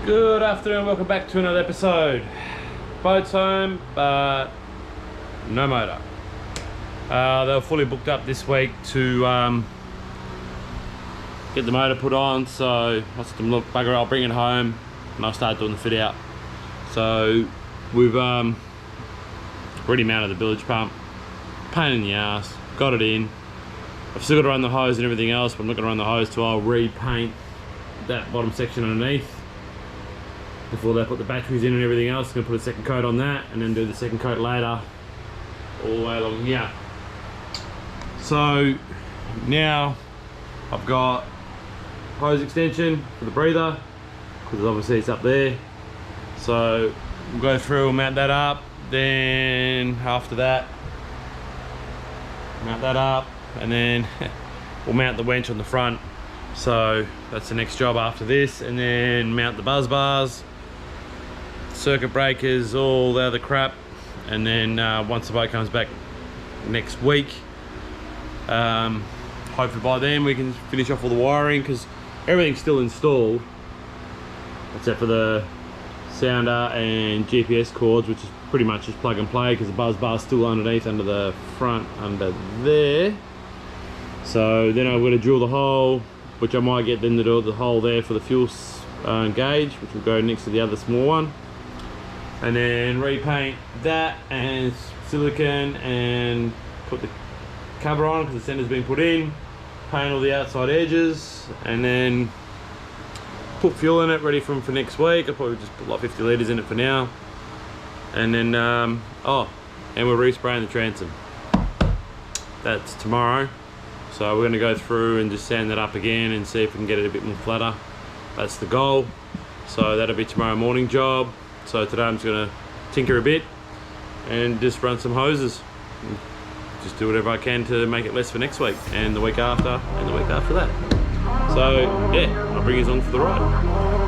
Good afternoon, welcome back to another episode. Boat's home, but no motor. They were fully booked up this week to get the motor put on, so I said to them, look, bugger, I'll bring it home and I'll start doing the fit out. So we've already mounted the bilge pump, pain in the ass, got it in. I've still got to run the hose and everything else, but I'm not going to run the hose till I'll repaint that bottom section underneath. Before they put the batteries in and everything else, I'm going to put a second coat on that and then do the second coat later all the way along here. So now I've got hose extension for the breather, because obviously it's up there. So we'll go through and mount that up. Then after that, mount that up, and then we'll mount the winch on the front. So that's the next job after this, and then mount the buzz bars, circuit breakers, all the other crap. And then once the boat comes back next week, hopefully by then we can finish off all the wiring, because everything's still installed except for the sounder and GPS cords, which is pretty much just plug and play, because the buzz bar's still underneath under the front under there. So then I'm going to drill the hole, which I might get them to do the hole there for the fuel gauge, which will go next to the other small one, and then repaint that and silicone and put the cover on, because the center's been put in, paint all the outside edges, and then put fuel in it ready for next week. I'll probably just put like 50 litres in it for now, and then and we're respraying the transom. That's tomorrow. So we're going to go through and just sand that up again and see if we can get it a bit more flatter. That's the goal. So that'll be tomorrow morning job. So today I'm just going to tinker a bit and just run some hoses. Just do whatever I can to make it less for next week and the week after and the week after that. So yeah, I'll bring you on for the ride.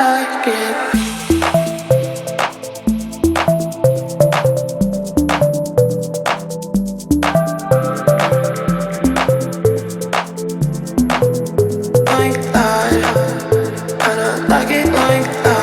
like it. Like that, and I like it like that.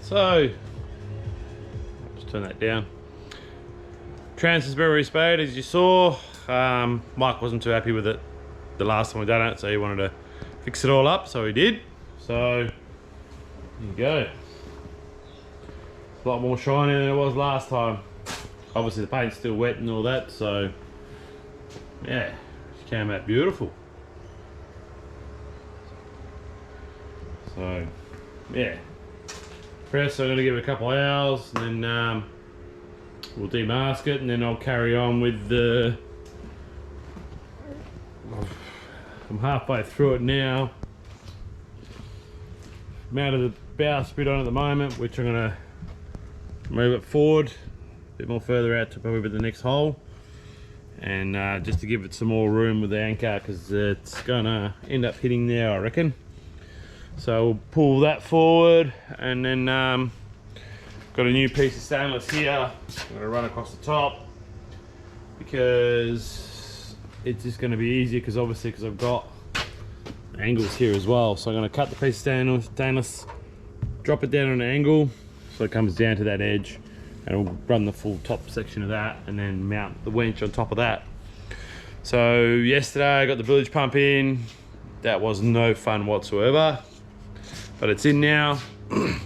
So, just turn that down. Transfer's spade, as you saw. Mike wasn't too happy with it the last time we done it, so he wanted to fix it all up, so he did. So, there you go. It's a lot more shiny than it was last time. Obviously the paint's still wet and all that, so yeah, it came out beautiful. So, yeah. First I'm going to give it a couple of hours and then we'll demask it, and then I'll carry on with the... I'm halfway through it now. Mounted bowsprit on at the moment, which I'm gonna move it forward a bit more further out to probably the next hole, and just to give it some more room with the anchor, because it's gonna end up hitting there, I reckon. So we'll pull that forward, and then got a new piece of stainless here. I'm gonna run across the top because it's just gonna be easier, because obviously I've got angles here as well. So I'm gonna cut the piece of stainless, drop it down on an angle so it comes down to that edge, and we'll run the full top section of that and then mount the winch on top of that. So yesterday I got the bilge pump in. That was no fun whatsoever, but it's in now.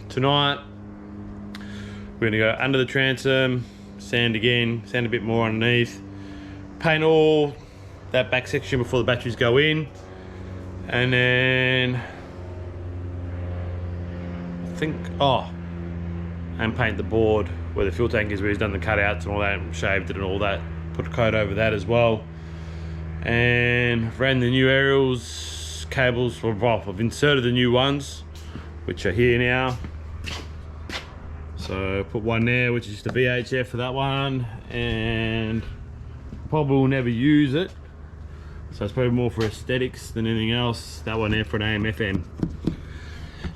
Tonight we're gonna go under the transom, sand again, sand a bit more underneath, paint all that back section before the batteries go in, and then I think, and paint the board where the fuel tank is, where he's done the cutouts and all that, and shaved it and all that, put a coat over that as well. And ran the new aerials cables. Well, I've inserted the new ones, which are here now. So put one there, which is just a VHF for that one, and probably will never use it, so it's probably more for aesthetics than anything else. That one there for an AM/FM,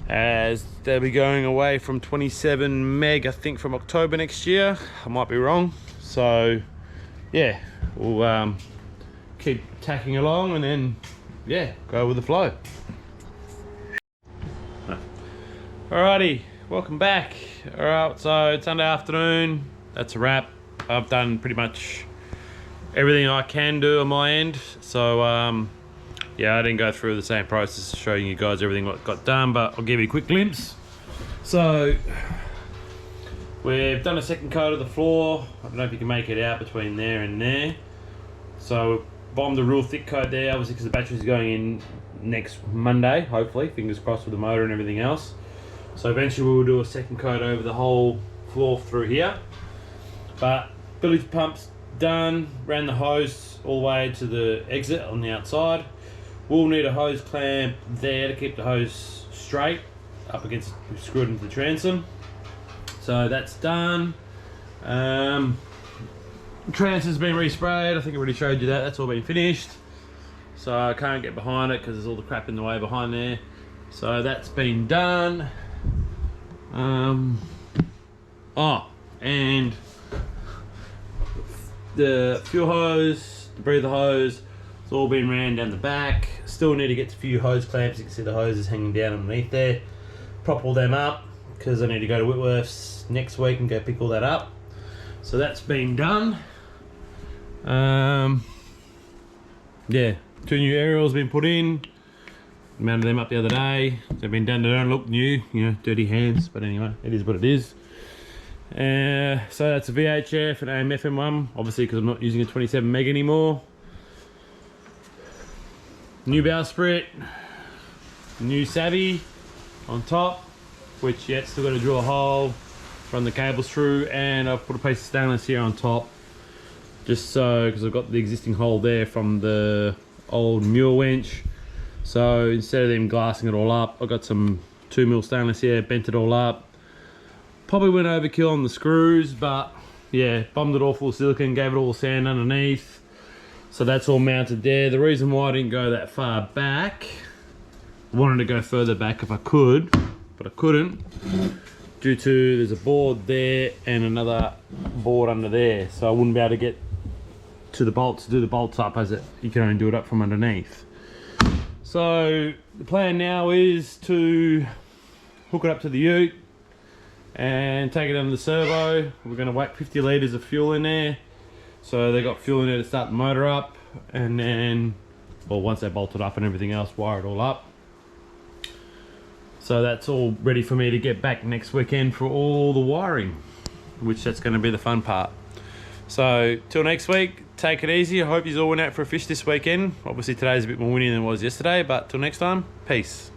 as they'll be going away from 27 meg, I think, from October next year. I might be wrong. So yeah, we'll keep tacking along, and then yeah, go with the flow. Alrighty, welcome back. Alright, so it's Sunday afternoon. That's a wrap. I've done pretty much everything I can do on my end. So yeah, I didn't go through the same process showing you guys everything what got done, but I'll give you a quick glimpse. So we've done a second coat of the floor. I don't know if you can make it out between there and there. So bombed a real thick coat there, obviously, because the battery's going in next Monday, hopefully, fingers crossed, with the motor and everything else. So eventually we'll do a second coat over the whole floor through here. But bilge pump's done, ran the hose all the way to the exit on the outside. We'll need a hose clamp there to keep the hose straight up against, screwed into the transom. So that's done. Transom's been resprayed. I think I already showed you that. That's all been finished. So I can't get behind it because there's all the crap in the way behind there. So that's been done. And the fuel hose, the breather hose, it's all been ran down the back. Still need to get a few hose clamps. You can see the hose is hanging down underneath there. Prop all them up because I need to go to Whitworth's next week and go pick all that up. So that's been done. Yeah, 2 new aerials been put in. Mounted them up the other day. They've been done, they don't look new, you know, dirty hands, but anyway, it is what it is. So that's a VHF and AM/FM one, obviously because I'm not using a 27 meg anymore. New bowsprit, new savvy on top, which yet still got to drill a hole, run the cables through, and I've put a piece of stainless here on top, just so, because I've got the existing hole there from the old mule winch. So instead of them glassing it all up, I've got some 2mm stainless here, bent it all up. Probably went overkill on the screws, but yeah, bombed it all full of silicone, gave it all sand underneath. So that's all mounted there. The reason why I didn't go that far back, I wanted to go further back if I could, but I couldn't, due to there's a board there and another board under there. So I wouldn't be able to get to the bolts, do the bolts up, as you can only do it up from underneath. So the plan now is to hook it up to the ute and take it under the servo. We're going to whack 50 litres of fuel in there, so they got fuel in there to start the motor up, and then, well, once they bolt it up and everything else, wire it all up. So that's all ready for me to get back next weekend for all the wiring, which that's going to be the fun part. So till next week, take it easy. I hope you all went out for a fish this weekend. Obviously today's a bit more windy than it was yesterday, but till next time, peace.